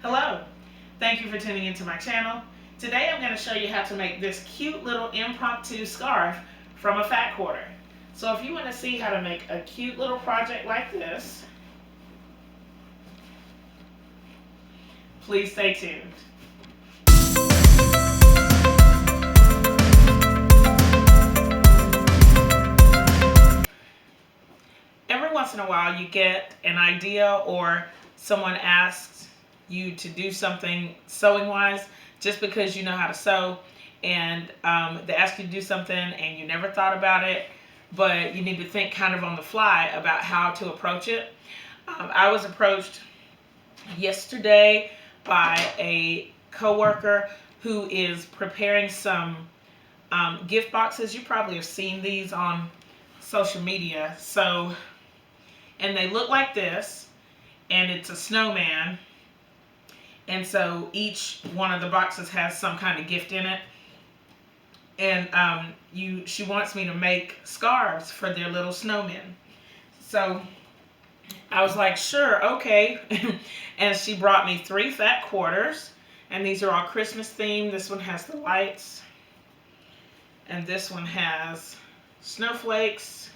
Hello, thank you for tuning into my channel. Today I'm going to show you how to make this cute little impromptu scarf from a fat quarter. So if you want to see how to make a cute little project like this, please stay tuned. Every once in a while you get an idea or someone asks you to do something sewing wise just because you know how to sew, and they ask you to do something and you never thought about it, but you need to think kind of on the fly about how to approach it. I was approached yesterday by a coworker who is preparing some gift boxes. You probably have seen these on social media. And they look like this, and it's a snowman, and so each one of the boxes has some kind of gift in it, and she wants me to make scarves for their little snowmen. So I was like, sure, okay. And she brought me 3 fat quarters, and these are all Christmas themed. This one has the lights, and this one has snowflakes,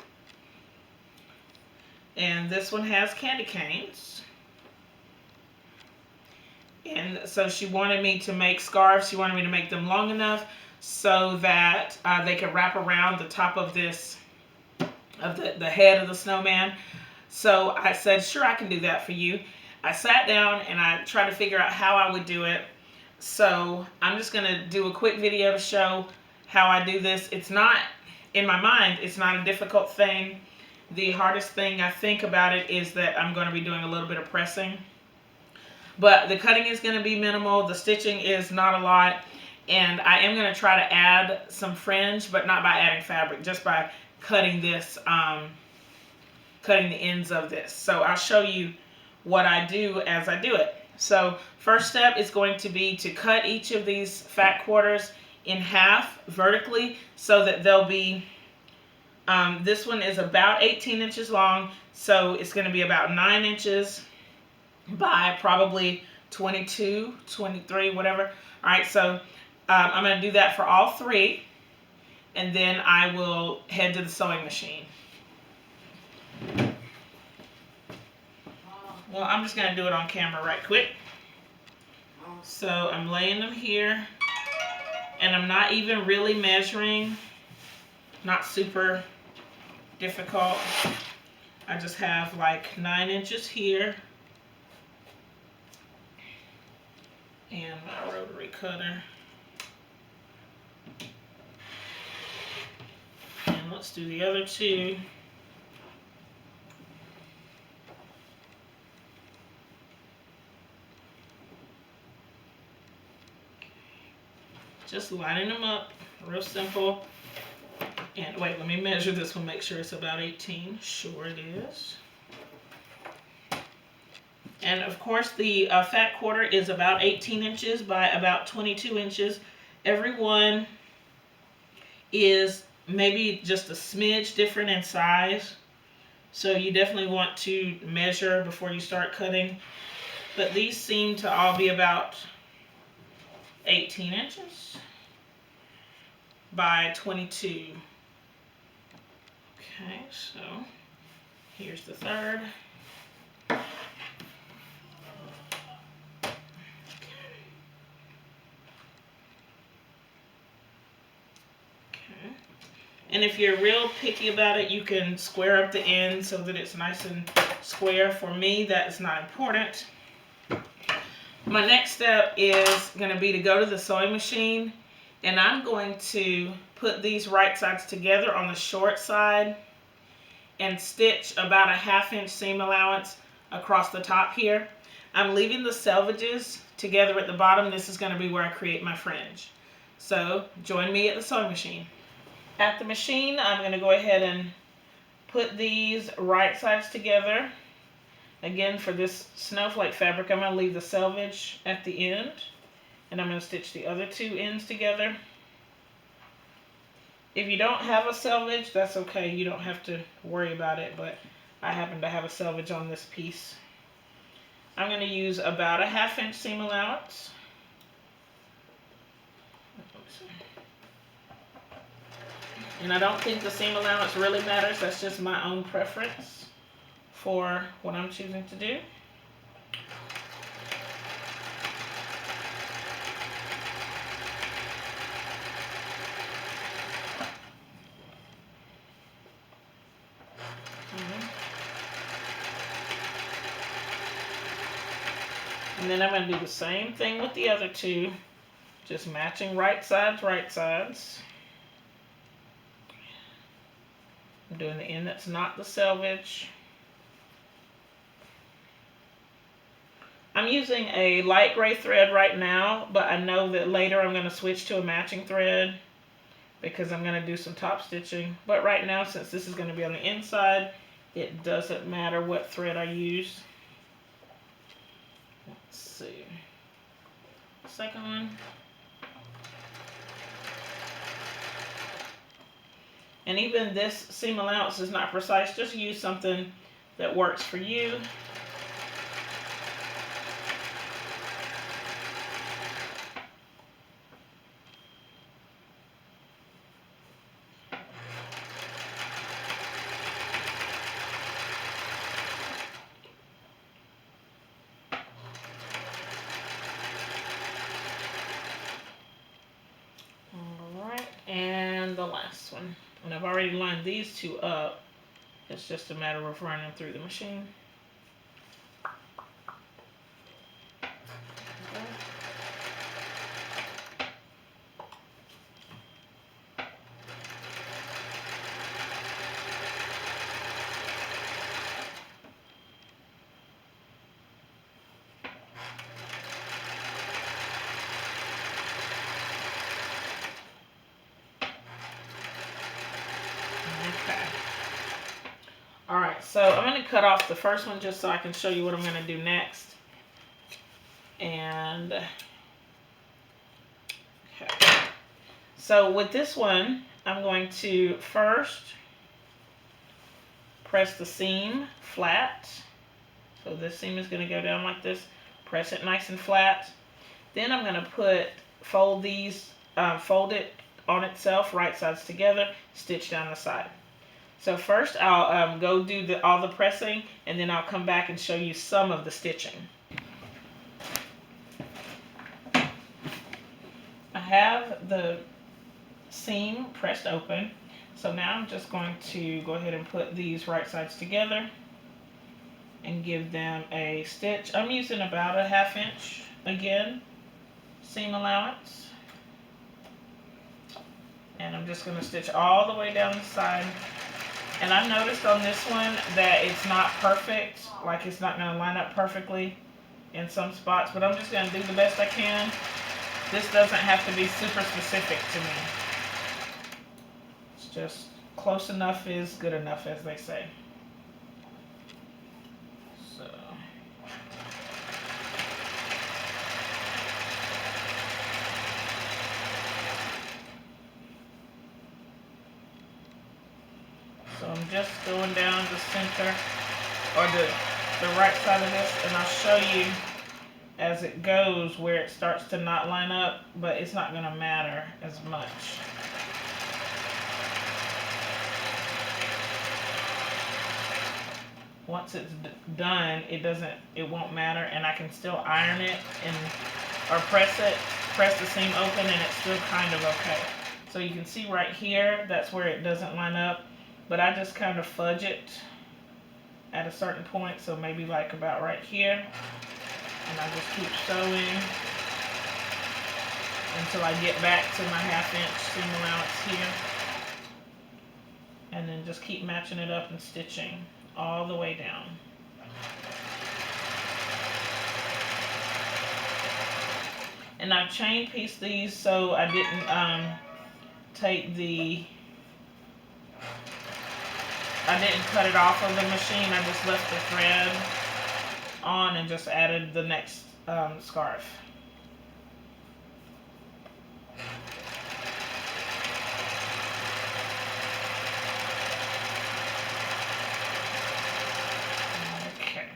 and this one has candy canes. And so she wanted me to make scarves. She wanted me to make them long enough so that they could wrap around the top of this, of the head of the snowman. So I said, sure, I can do that for you. I sat down and I tried to figure out how I would do it. So I'm just going to do a quick video to show how I do this. It's not, in my mind, it's not a difficult thing. The hardest thing I think about it is that I'm going to be doing a little bit of pressing. But the cutting is going to be minimal. The stitching is not a lot. And I am going to try to add some fringe, but not by adding fabric, just by cutting this, cutting the ends of this. So I'll show you what I do as I do it. So first step is going to be to cut each of these fat quarters in half vertically so that they'll be, this one is about 18 inches long, so it's going to be about 9 inches by probably 22, 23, whatever. All right, so I'm going to do that for all 3, and then I will head to the sewing machine. Well, I'm just going to do it on camera right quick. So I'm laying them here, and I'm not even really measuring, not super difficult. I just have like 9 inches here, and my rotary cutter. And let's do the other 2. Just lining them up, real simple. And wait, let me measure this one, make sure it's about 18. Sure it is. And of course the fat quarter is about 18 inches by about 22 inches. Every one is maybe just a smidge different in size. So you definitely want to measure before you start cutting. But these seem to all be about 18 inches by 22. Okay, so here's the third. And if you're real picky about it, you can square up the end so that it's nice and square. For me, that is not important. My next step is going to be to go to the sewing machine, and I'm going to put these right sides together on the short side and stitch about a 1/2 inch seam allowance across the top here. I'm leaving the selvages together at the bottom. This is going to be where I create my fringe. So join me at the sewing machine. At the machine, I'm going to go ahead and put these right sides together. Again, for this snowflake fabric, I'm going to leave the selvage at the end, and I'm going to stitch the other 2 ends together. If you don't have a selvage, that's okay. You don't have to worry about it, but I happen to have a selvage on this piece. I'm going to use about a 1/2 inch seam allowance. And I don't think the seam allowance really matters. That's just my own preference for what I'm choosing to do. And then I'm going to do the same thing with the other two, just matching right sides, right sides. I'm doing the end that's not the selvage. I'm using a light gray thread right now, but I know that later I'm going to switch to a matching thread because I'm going to do some top stitching. But right now, since this is going to be on the inside, it doesn't matter what thread I use. Let's see. Second one. And even this seam allowance is not precise. Just use something that works for you. And the last one. And I've already lined these two up. It's just a matter of running them through the machine. Alright, so I'm going to cut off the first one just so I can show you what I'm going to do next. And, okay. So with this one, I'm going to first press the seam flat. So this seam is going to go down like this. Press it nice and flat. Then I'm going to fold it on itself, right sides together, stitch down the side. So first I'll go do all the pressing, and then I'll come back and show you some of the stitching. I have the seam pressed open, so now I'm just going to go ahead and put these right sides together and give them a stitch. I'm using about a 1/2 inch again seam allowance, and I'm just going to stitch all the way down the side. And I noticed on this one that it's not perfect, like it's not going to line up perfectly in some spots, but I'm just going to do the best I can. This doesn't have to be super specific to me. It's just close enough is good enough, as they say. So I'm just going down the center, or the right side of this, and I'll show you as it goes where it starts to not line up, but it's not going to matter as much. Once it's done, it won't matter, and I can still iron it or press the seam open, and it's still kind of okay. So you can see right here, that's where it doesn't line up. But I just kind of fudge it at a certain point, so maybe like about right here. And I just keep sewing until I get back to my 1/2 inch seam allowance here. And then just keep matching it up and stitching all the way down. And I've chain pieced these so I didn't cut it off of the machine. I just left the thread on and just added the next scarf. Okay,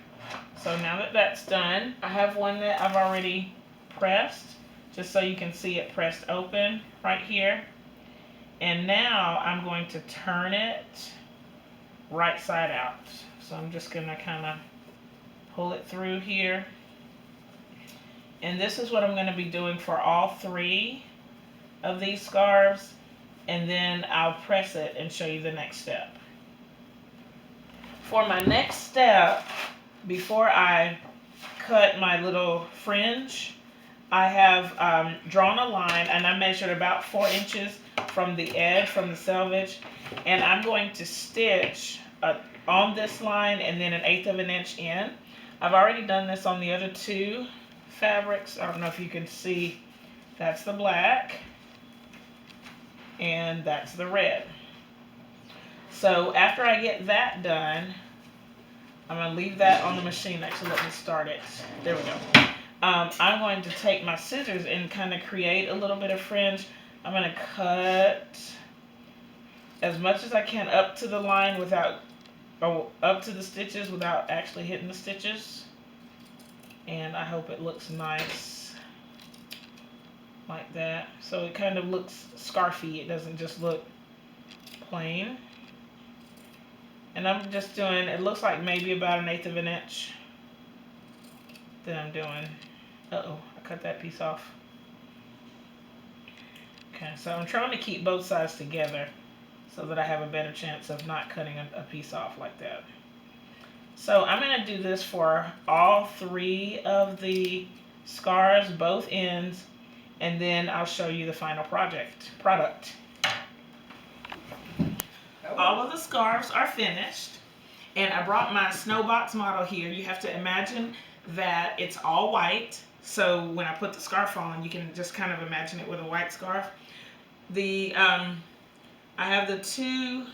So now that that's done, I have one that I've already pressed, just so you can see it pressed open right here. And now I'm going to turn it right side out. So I'm just going to kind of pull it through here. And this is what I'm going to be doing for all 3 of these scarves. And then I'll press it and show you the next step. For my next step, before I cut my little fringe, I have drawn a line, and I measured about 4 inches from the edge, from the selvage, and I'm going to stitch on this line and then 1/8 of an inch in. I've already done this on the other 2 fabrics. I don't know if you can see, that's the black and that's the red. So after I get that done, I'm going to leave that on the machine. Actually, let me start it. There we go. I'm going to take my scissors and kind of create a little bit of fringe. I'm going to cut as much as I can up to the line without, or up to the stitches without actually hitting the stitches. And I hope it looks nice like that. So it kind of looks scarfy. It doesn't just look plain. And I'm just doing, it looks like maybe about 1/8 of an inch that I'm doing. Uh-oh, I cut that piece off. Okay, so I'm trying to keep both sides together so that I have a better chance of not cutting a piece off like that. So I'm going to do this for all 3 of the scarves, both ends, and then I'll show you the final product. All of the scarves are finished, and I brought my snowbox model here. You have to imagine that it's all white, so when I put the scarf on, you can just kind of imagine it with a white scarf. I have the 2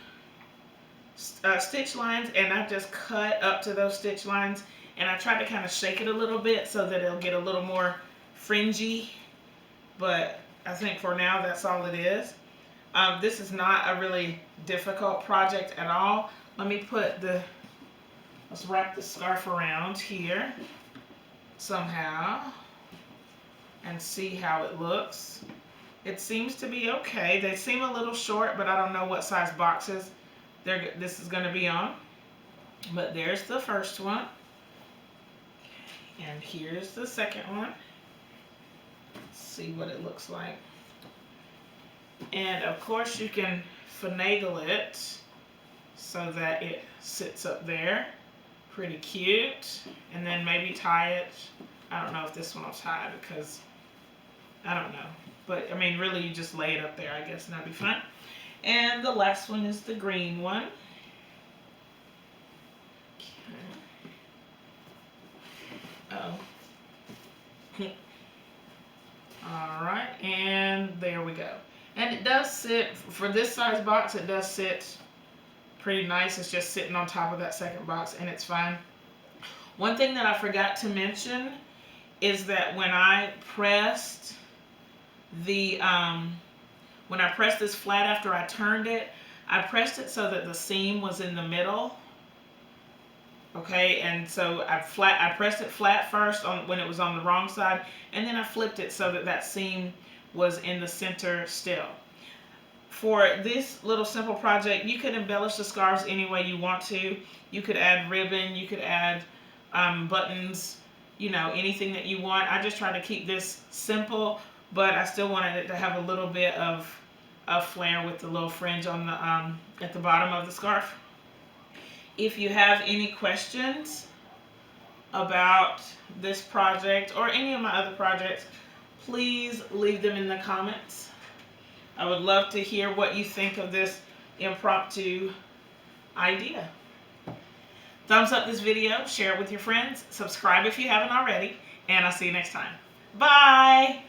stitch lines, and I've just cut up to those stitch lines, and I tried to kind of shake it a little bit so that it'll get a little more fringy, but I think for now that's all it is. This is not a really difficult project at all. Let's wrap the scarf around here somehow and see how it looks. It seems to be okay. They seem a little short, but I don't know what size boxes this is going to be on. But there's the first one. And here's the second one. Let's see what it looks like. And of course you can finagle it so that it sits up there. Pretty cute. And then maybe tie it. I don't know if this one will tie because I don't know. But I mean, really you just lay it up there, I guess, and that'd be fun. And the last one is the green one. Alright, and there we go. And it does sit, for this size box, it does sit pretty nice. It's just sitting on top of that second box, and it's fine. One thing that I forgot to mention is that when I pressed when I pressed this flat after I turned it, I pressed it so that the seam was in the middle. Okay, and so I pressed it flat first when it was on the wrong side, and then I flipped it so that that seam was in the center still. For this little simple project, you could embellish the scarves any way you want to. You could add ribbon, you could add buttons, you know, anything that you want. I just try to keep this simple, but I still wanted it to have a little bit of flair with the little fringe on the at the bottom of the scarf. If you have any questions about this project or any of my other projects, please leave them in the comments. I would love to hear what you think of this impromptu idea. Thumbs up this video, share it with your friends, subscribe if you haven't already, and I'll see you next time. Bye!